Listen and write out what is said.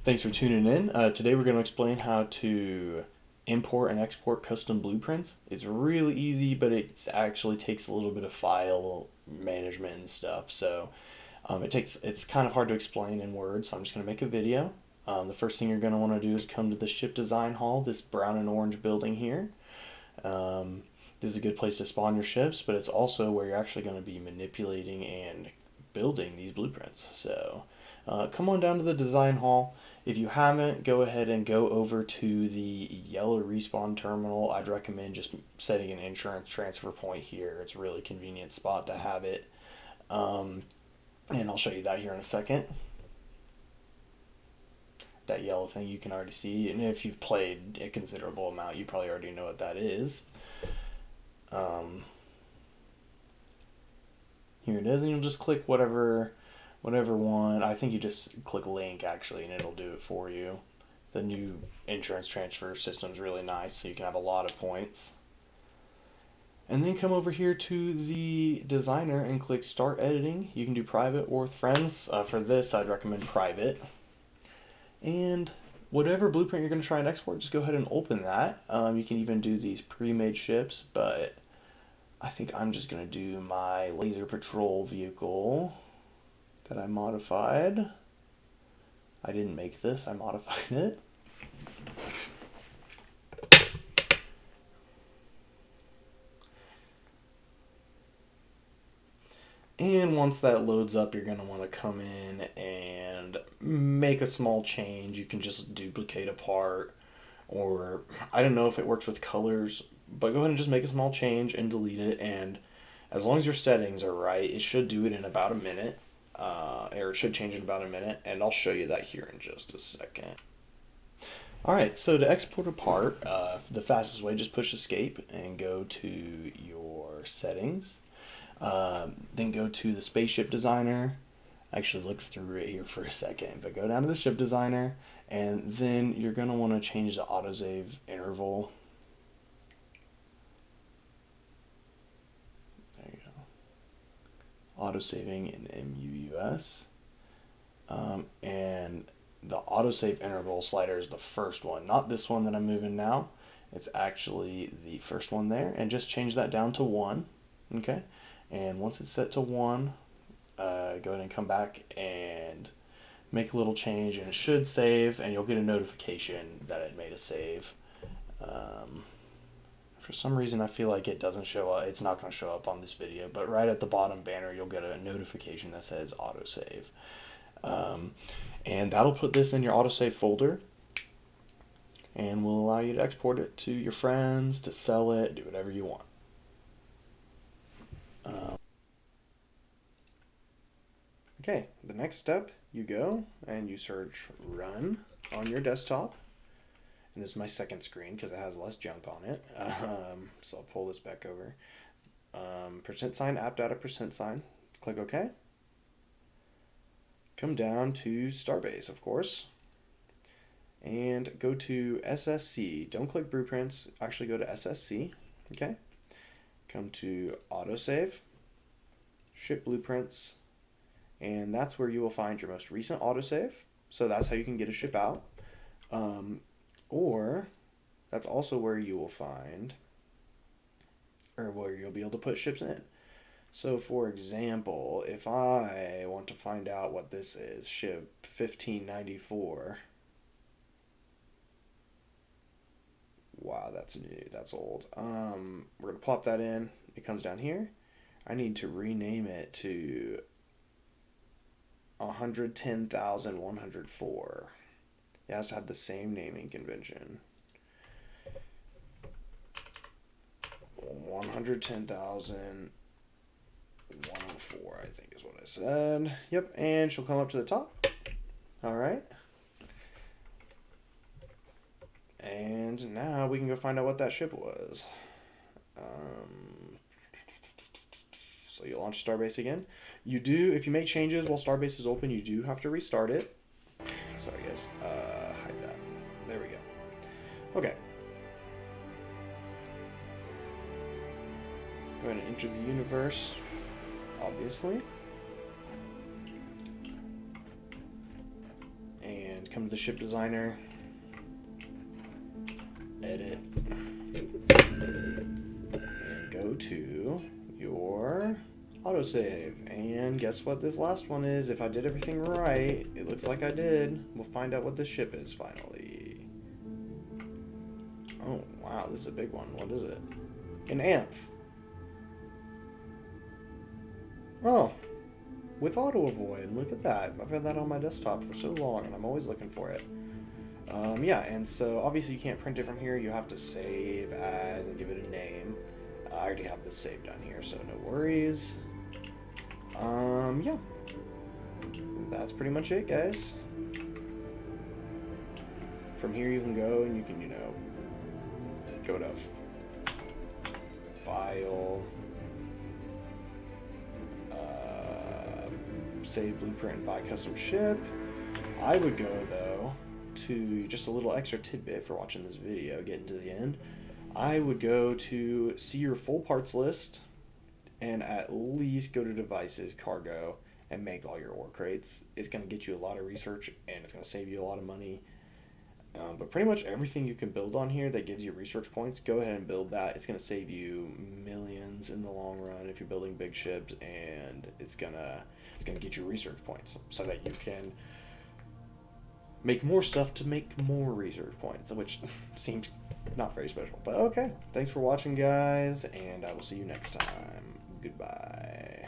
Thanks for tuning in. Today we're going to explain how to import and export custom blueprints. It's really easy, but it actually takes a little bit of file management and stuff. So it's kind of hard to explain in words. So I'm just going to make a video. The first thing you're going to want to do is come to the ship design hall, this brown and orange building here. This is a good place to spawn your ships, but it's also where you're actually going to be manipulating and building these blueprints. So come on down to the design hall. If you haven't, go ahead and go over to the yellow respawn terminal. I'd recommend just setting an insurance transfer point here. It's a really convenient spot to have it. And I'll show you that here in a second. That yellow thing you can already see, and if you've played a considerable amount, you probably already know what that is. Here it is, and you'll just click whatever one. I think you just click link actually, and it'll do it for you. The new insurance transfer system is really nice, so you can have a lot of points. And then come over here to the designer and click start editing. You can do private or with friends. For this, I'd recommend private. And whatever blueprint you're going to try and export, just go ahead and open that. You can even do these pre-made ships, but I think I'm just going to do my laser patrol vehicle that I modified. I didn't make this, I modified it. And once that loads up, you're going to want to come in and make a small change. You can just duplicate a part, or I don't know if it works with colors, but go ahead and just make a small change and delete it. And as long as your settings are right, it should do it in about a minute, or it should change in about a minute, and I'll show you that here in just a second. Alright, so to export a part, the fastest way, just push escape and go to your settings. Then go to the spaceship designer. Actually look through it here for a second, but go down to the ship designer, and then you're going to want to change the autosave interval. There you go. Autosaving in MUUS. And the autosave interval slider is the first one, not this one that I'm moving now. It's actually the first one there, and just change that down to 1. Okay. And once it's set to 1, go ahead and come back and make a little change, and it should save, and you'll get a notification that it made a save. For some reason, I feel like it doesn't show up. It's not going to show up on this video, but right at the bottom banner, you'll get a notification that says autosave. And that'll put this in your autosave folder, and will allow you to export it to your friends, to sell it, do whatever you want. Okay, the next step, you go and you search run on your desktop. And this is my second screen because it has less junk on it. So I'll pull this back over. %, app data %, click OK. Come down to Starbase, of course, and go to SSC. Don't click blueprints, actually go to SSC. Okay. Come to autosave, ship blueprints, and that's where you will find your most recent autosave. So that's how you can get a ship out. Or that's also where you will find, or where you'll be able to put ships in. So for example, if I want to find out what this is, ship 1594. Wow, that's new, that's old. We're gonna plop that in. It comes down here. I need to rename it to 110,104. It has to have the same naming convention. 110,104, I think is what I said. Yep, and she'll come up to the top. All right. And now we can go find out what that ship was. So you launch Starbase again. You do, if you make changes while Starbase is open, you do have to restart it. Sorry guys, hide that. There we go. Okay. Go ahead and enter the universe, obviously. and come to the ship designer, edit, and go to your autosave. And guess what this last one is? If I did everything right, it looks like I did. We'll find out what the ship is finally. Oh, wow, this is a big one. What is it? An Amph. Oh, with auto avoid. Look at that. I've had that on my desktop for so long, and I'm always looking for it. Yeah, and so obviously you can't print it from here. You have to save as and give it a name. I already have this saved down here, so no worries. Yeah. That's pretty much it, guys. From here you can go and you can, go to File, Save Blueprint by Custom Ship. I would go, though, to just a little extra tidbit for watching this video, getting to the end. I would go to see your full parts list and at least go to devices, cargo, and make all your ore crates. It's going to get you a lot of research and it's going to save you a lot of money. But pretty much everything you can build on here that gives you research points, go ahead and build that. It's going to save you millions in the long run if you're building big ships, and it's gonna get you research points so that you can make more stuff to make more research points, which seems not very special. But okay, thanks for watching, guys, and I will see you next time. Goodbye.